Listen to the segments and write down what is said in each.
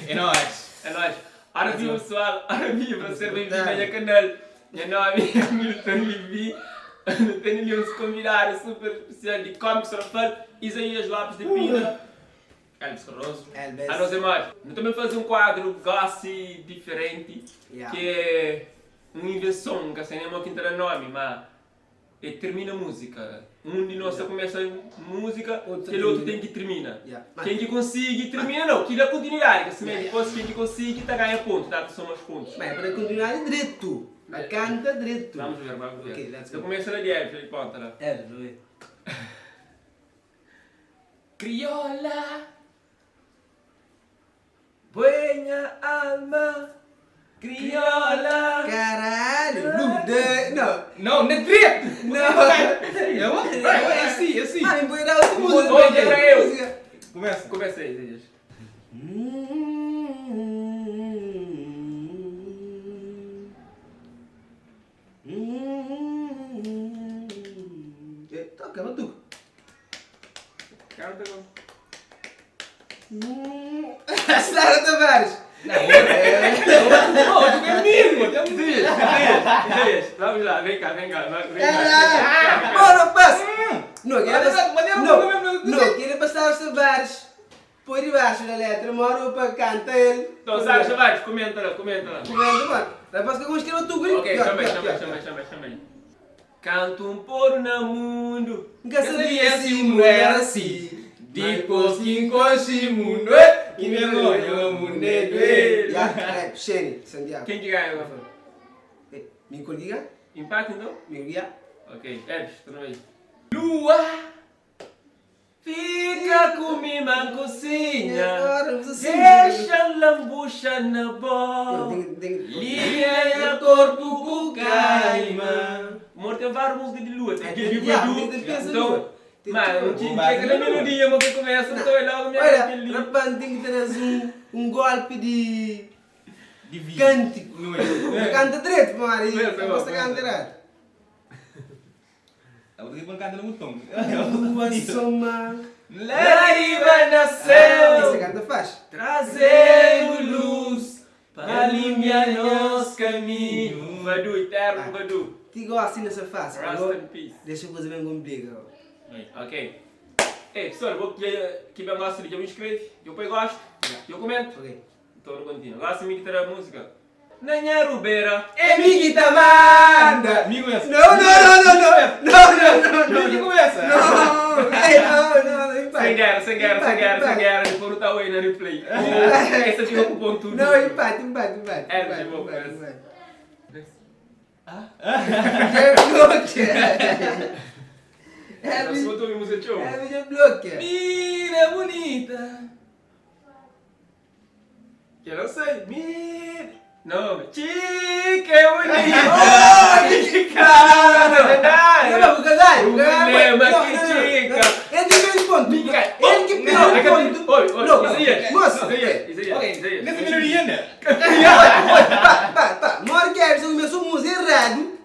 É nóis. É nóis. Ora viva pessoal, ora viva, ser bem-vindo ao canal. Meu nome é Milton Levi. Tenho ali uns convidados super especial de cómics Rafael, Isaías Lopes de Pina, Elvis Carroso. A nós é mais. Nós também fazemos um quadro gossip diferente, que é uma invenção, que assim não é que nome, mas é termina a música. Um de nós começa a música, e o outro tem que termina. Quem que consegue termina não, que dá continuidade, que assim depois quem que consegue tá ganha ponto, dá só mais pontos. Mas para continuar é direito. A canta direito. Vamos ver, vamos ver. Ok, let's go. Eu começo na de Elvis, ele conta lá. Não é? Criolla, buena alma, criolla. Caralho! Não! Não, não é direito. Não! É assim. Ah, empoeirar outra música. Olha para eu. Começa. Começa aí, Isaías. Toca, não tu. Canta agora. Sara Tavares! Não, tu é comigo, Isaías, vamos lá, vem cá. Bora, passa! Não, Mas quer passar os Tavares. Põe debaixo da letra, mora para canta ele. Então, sabe, Tavares, comenta lá. Comenta, mano. Depois que eu vou escrever o tu grito. Ok, chama aí. Canto um poro no mundo. Nunca sabia se o mundo era assim. Depois que encoste o mundo, e me olhou o mundo é dele. Xene, Santiago. Quem que ganha agora? Me colhiga? Empate então? Me guia? Ok, Elvis, tu não aí. Lua, fica comigo na cozinha. Deixa a lambucha na boca. Liga o corpo com caima. Amor, tem várias músicas de lua. Tem que então, mas não tinha aquela melodia, mas que começa, então é logo minha Olha, aquele rapaz, tem que trazer um golpe de Divino. cântico. Não é? Canta direito, Mari. Foi bom. Você canta direito. Eu vou ter que cantar no botão. Lua soma. Lágrima nasceu, Você canta faz. trazendo luz para aliviar nosso caminho. Vadu, eterno Vadu. Te gosto assim nessa face. Rest in peace. Deixa eu fazer bem com briga. Ok. Ei, pessoal, vou que bem gosto de eu me inscrevo, eu depois gosto, eu comento. Ok. Então não continua. Gosto de mim que terá música. Nanha Rubeira. É Miki Tamanda! Me começa. Não! Me que começa. Não, Sem guerra, depois não tá aí na replay. Essa aqui eu ponto tudo. não, empate. É, de boa, É Você botou minha música, tchau. vídeo bloque. Mira bonita. Que eu não sei. Mira. Não, chica é bonita. Oh, mexicana, é verdade. Não, Bugadai. O problema é que chica. Ele que fez ponto. Ele que pegou ponto. Oi, Isaías. Moça. Isaías. Nessa melhoria, né? Pá. Na hora que você começou a música errado.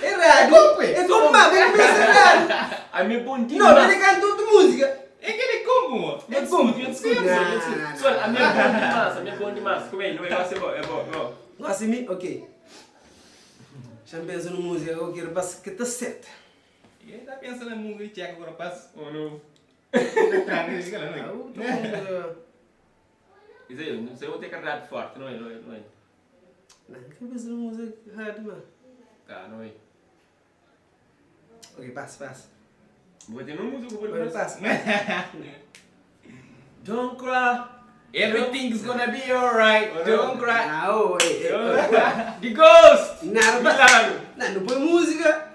É como uma vez começa errado. A minha pontinha. Não, ele cantou outra música. É que ele como? É como? Pessoal, a minha bom de massa. Como é? Não é bom. Gosta de mim? Ok. Já penso na música, eu quero passar que tá certo. Ele tá pensando na música e tcheca agora passa. Oh, não. Isaías, não sei, eu vou ter que carregar forte, não é? Não, eu penso na música errada, mano. Tá, não é. Ok, passa. Vou ter no músico, vou Agora passar. passa. Don't cry. Everything's gonna be alright. Don't cry. Não, The Ghost! Nada. Não põe música.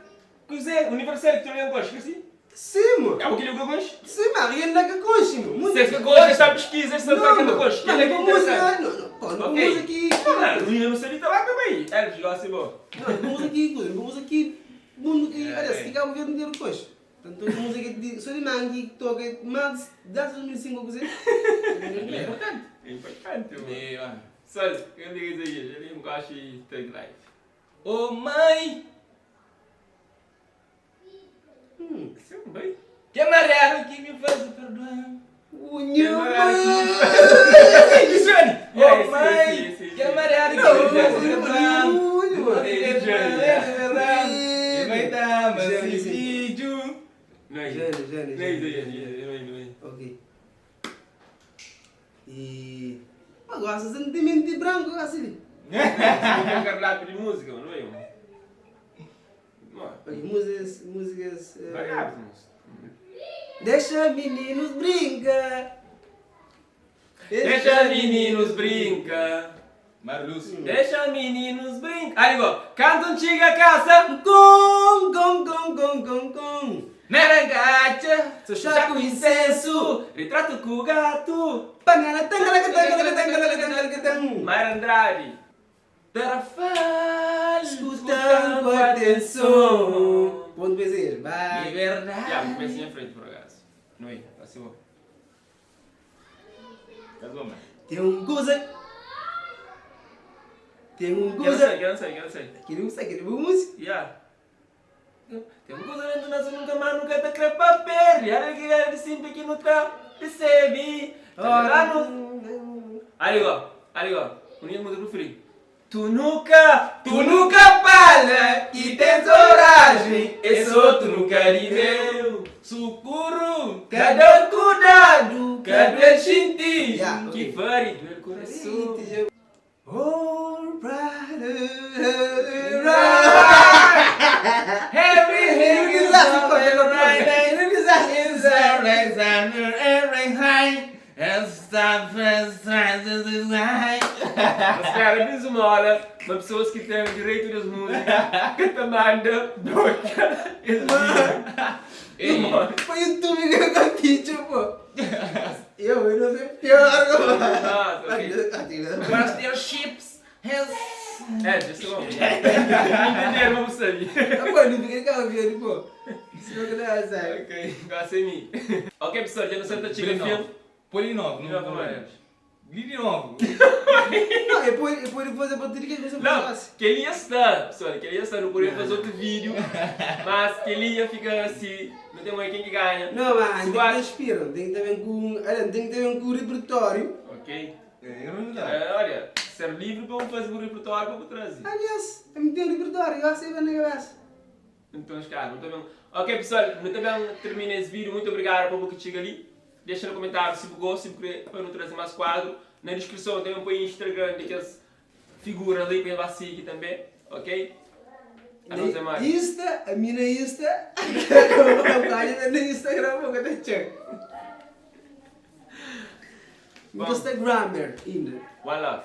Cos'è? Universale que tu não gostas, assim? Sim, mano. É o que eu gosto? Sim, mano. Ele não é que conche, mano. Se é que gosta, está pesquisa, esta não faz que eu gosto. Não, Ele é que não, interessa. não. Pô, não Ok. música aqui. Não sei nem lá também. Elvis, gosta de boa. Não, música aqui. Mundo que, olha, se ok. ficar o governo inteiro depois. Tanto música que só de mangue que toca mais de 2005 coisa. É importante. É importante, mano. É, mano. Só, eu digo isso aí, ele não gosta de Thug Life. Ô mãe! Isso é um bem. Que amarelo que me faz perdoar. Unhão! Isso, Anny! Ok. E... Mas gosta de sentimento branco, assim. Não quero lá de música, não é? Ok, músicas... Vagabundos. Deixa meninos brinca. Deixa meninos brinca. Marlúcio. Deixa meninos brinca. Aí, igual. Canta antiga caça. Com. Meragacha. Seu chá com incenso. Retrato com o gato. Mayra Andrade. Tarafal. Escutando com atenção. Ponto bezerro, De vai. verdade. Já, comecei em frente, por acaso. Não é? Assim, ó. Casou, mano. Tem um guza. Eu não sei. Queria música. Yeah. Tem um coisa dentro da nunca mais nunca te crepa perre. Olha que é de sempre que não tá percebi. Ali ó. Unir muito pro frio. Tu nunca fala que tens coragem. Esse outro nunca lhe deu. Sucuro, cada cuidado, cada senti. Yeah, Que okay. fare do coração. Oh, brother. Everything is alright. Os caras dizem uma hora, mas pessoas que têm o direito das músicas, que te mandam doca. Foi YouTube que eu capito, pô. Eu não sei pior. Ah, ok. Mas tem os chips. É, just bom. Entenderam, vamos sair. Pô, não fiquei calmo, pô. Isso não dá certo. Ok, gosta de mim. Ok, pessoal, já não sei se chega o filme. Polinovo. Não, não é. Glidinovo. Não, é por fazer a bateria que você Não, faz. que ele ia estar, pessoal, que ele ia estar, não podia fazer outro vídeo, mas que ele ia ficar assim, não tem mais quem que ganha. Não, mas tem Suave. que inspirar, tem que ter um repertório. Ok? Eu não dá. Olha, ser livre para fazer um repertório para trazer. Aliás, também tem um repertório, eu sei bem na cabeça. Então, cara, não tá bem. Ok, pessoal, não tá bem, termina esse vídeo, muito obrigado por que chega ali. Deixa no comentário se gostou, se quer para não trazer mais quadro. Na descrição também põe Instagram daquelas figuras ali para seguir também, ok? A não ser mais. Insta, a minha Insta, a página no Instagram, vou até check. Vamos. Instagrammer, ainda. One love.